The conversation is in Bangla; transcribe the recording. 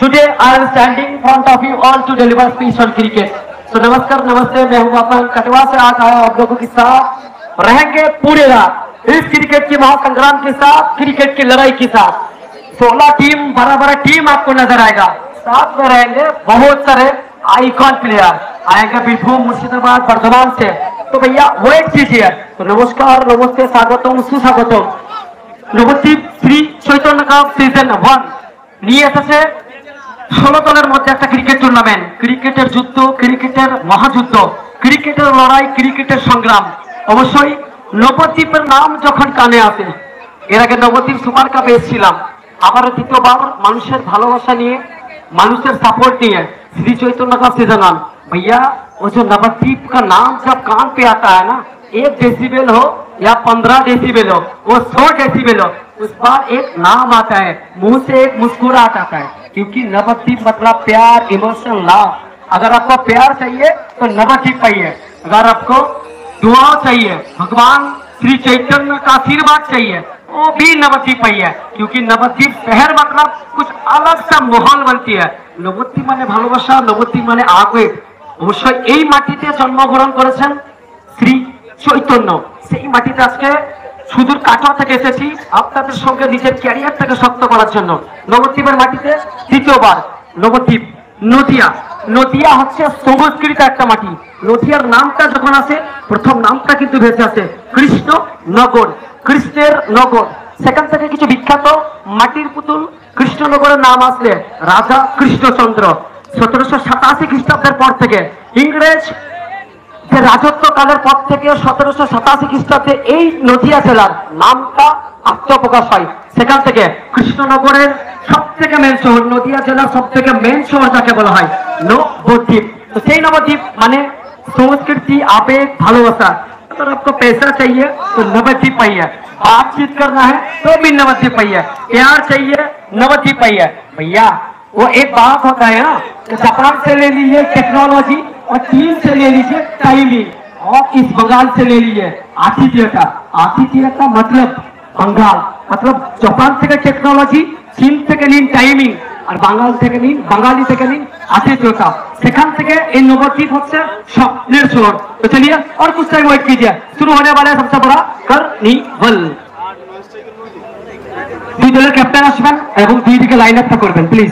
Today I am standing in front of you all to deliver speech on cricket. So नमस्कार नमस्ते, मैं हूँ अपन कटवा से आज आया आप लोगों के साथ रहेंगे पूरे रात इस क्रिकेट की महासंग्राम के साथ, क्रिकेट की लड़ाई के साथ। 16 टीम, बड़ा बड़ा टीम आपको नजर आएगा। साथ में रहेंगे बहुत सारे आइकॉन प्लेयर आएंगे बीरभूम, मुर्शिदाबाद, बर्धमान से। तो भैया वो एक चीज है। तो नमस्कार नमस्ते, स्वागतम सुस्वागतम। নবদ্বীপ শ্রী চৈতন্য কাপ সিজন 1 নিয়ে এসেছে 16 দলের মধ্যে একটা ক্রিকেট টুর্নামেন্ট, ক্রিকেটের যুদ্ধ, ক্রিকেটের মহাযুদ্ধ, ক্রিকেটের লড়াই, ক্রিকেটের সংগ্রাম। অবশ্যই নবদ্বীপের নাম যখন কানে আসে, এর আগে নবদ্বীপ সুপার কাপে এসেছিলাম, আবার দ্বিতীয়বার মানুষের ভালোবাসা নিয়ে, মানুষের সাपोर्ट নিয়ে श्री चैतन्य का सीजन 1। भैया वो जो नवद्वीप का नाम जब कान पे आता है ना, 1 डेसिबल हो या 15 डेसिबल हो, वो 100 डेसिबल हो, उस बार एक नाम आता है, मुंह से एक मुस्कुराहट आता है। क्योंकि नवद्वीप मतलब प्यार, इमोशन, लव। अगर आपको प्यार चाहिए तो नवद्वीप पाइए, अगर आपको दुआ चाहिए, भगवान श्री चैतन्य का आशीर्वाद चाहिए, वो भी नवद्वीप पाइए। क्योंकि नवद्वीप शहर मतलब कुछ अलग सा माहौल बनती है। नवद्वीप माने ভালোবাসা, নবদ্বীপ মানে আবেগ। অবশ্যই এই মাটিতে জন্মগ্রহণ করেছেন শ্রী চৈতন্য। সেই মাটিতে আজকে সুদূর কাটোয়া থেকে এসেছি আপনাদের সঙ্গে নিজের ক্যারিয়ারটাকে শক্ত করার জন্য। নবদ্বীপের মাটিতে দ্বিতীয়বার নবদ্বীপ। নদিয়া, নদিয়া হচ্ছে সংস্কৃত একটা মাটি। নদিয়ার নামটা যখন আসে, প্রথম নামটা কিন্তু ভেসে আসে কৃষ্ণনগর, কৃষ্ণের নগর। সেখান থেকে কিছু বিখ্যাত মাটির পুতুল কৃষ্ণনগরের নাম আসলে রাজা কৃষ্ণচন্দ্র 1787 খ্রিস্টাব্দের পর থেকে, ইংরেজ যে রাজত্ব কালের পর থেকে 1787 খ্রিস্টাব্দে এই নদিয়া জেলার নামটা আত্মপ্রকাশ হয়। সেখান থেকে কৃষ্ণনগরের সব থেকে মেন শহর, নদিয়া জেলার সব থেকে মেন শহর যাকে বলা হয় নবদ্বীপ। তো সেই নবদ্বীপ মানে संस्कृति, आवेग, भालोबासा। अगर आपको पैसा चाहिए तो नवद्वीप पाइए, बातचीत करना है तो भी नवद्वीप पाइए, प्यार चाहिए नवद्वीप पाइए। भैया वो एक बात होता है ना, जापान से ले लीजिए टेक्नोलॉजी और चीन से ले लीजिए टाइमिंग, और इस बंगाल से ले लीजिए आतिथ्यता। आतिथ्यता मतलब बंगाल, मतलब जापान থেকে টেকনোলজি, চীন থেকে নিন টাইমিং, আর বাঙাল থেকে নিন, বাঙালি থেকে নিন आतिथ्यता। সেখান থেকে এই নবদ্বীপ হচ্ছে স্বপ্নের শহর। तो चलिए और कुछ टाइम वेट कीजिए, शुरू होने वाला है सबसे बड़ा कार्निवल। দুই দলের ক্যাপ্টেন আসবেন এবং দুই দিকে লাইন আপ করবেন প্লিজ।